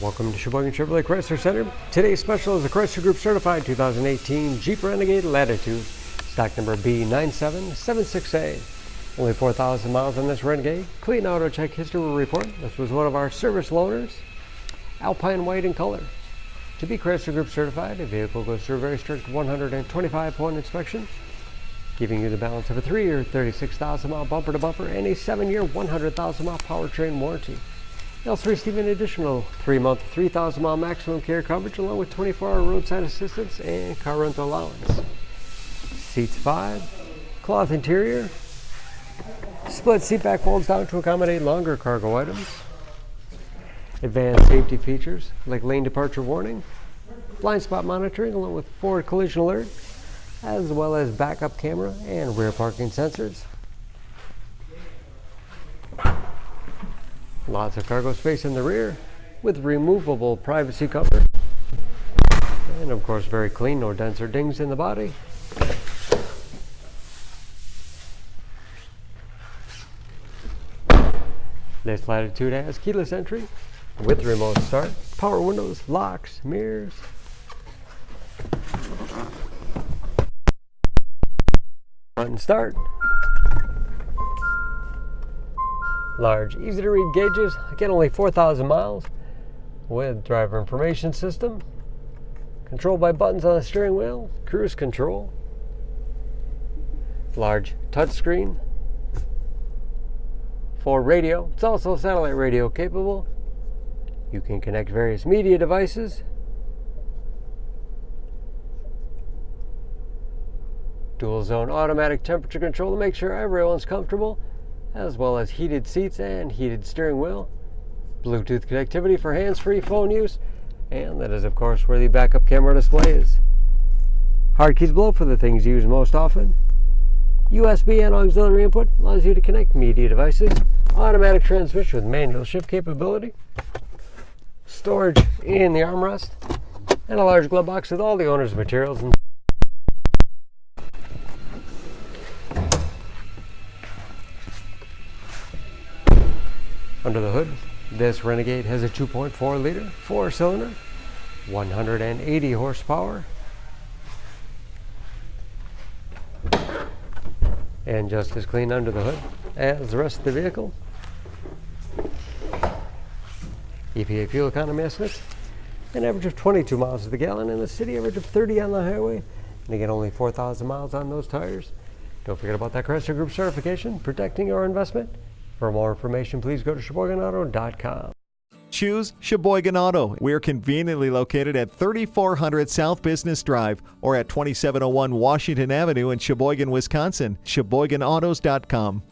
Welcome to Sheboygan Chevrolet Chrysler Center. Today's special is a Chrysler Group certified 2018 Jeep Renegade Latitude, stock number B9776A. Only 4,000 miles on this Renegade. Clean auto check history report. This was one of our service loaners. Alpine White in color. To be Chrysler Group certified, the vehicle goes through a very strict 125-point inspection, giving you the balance of a 3-year 36,000-mile bumper-to-bumper and a 7-year 100,000-mile powertrain warranty. You also receive an additional 3-month 3,000-mile maximum care coverage along with 24-hour roadside assistance and car rental allowance. Seats 5, cloth interior, split seat back folds down to accommodate longer cargo items, advanced safety features like lane departure warning, blind spot monitoring along with forward collision alert, as well as backup camera and rear parking sensors. Lots of cargo space in the rear with removable privacy cover. And of course very clean, no dents or dings in the body. This Latitude has keyless entry with remote start, power windows, locks, mirrors. Button start. Large, easy to read gauges, again only 4,000 miles, with driver information system, controlled by buttons on the steering wheel, cruise control, large touchscreen, for radio. It's also satellite radio capable. You can connect various media devices. Dual zone automatic temperature control to make sure everyone's comfortable, as well as heated seats and heated steering wheel. Bluetooth connectivity for hands-free phone use, and that is of course where the backup camera display is. Hard keys below for the things you use most often. USB and auxiliary input allows you to connect media devices. Automatic transmission with manual shift capability. Storage in the armrest, and a large glove box with all the owner's materials. Under the hood, this Renegade has a 2.4 liter 4-cylinder, 180 horsepower, and just as clean under the hood as the rest of the vehicle. EPA fuel economy estimates an average of 22 miles to the gallon and a city average of 30 on the highway, and again only 4,000 miles on those tires. Don't forget about that Chrysler Group certification, protecting your investment. For more information, please go to SheboyganAuto.com. Choose Sheboygan Auto. We're conveniently located at 3400 South Business Drive or at 2701 Washington Avenue in Sheboygan, Wisconsin. SheboyganAutos.com.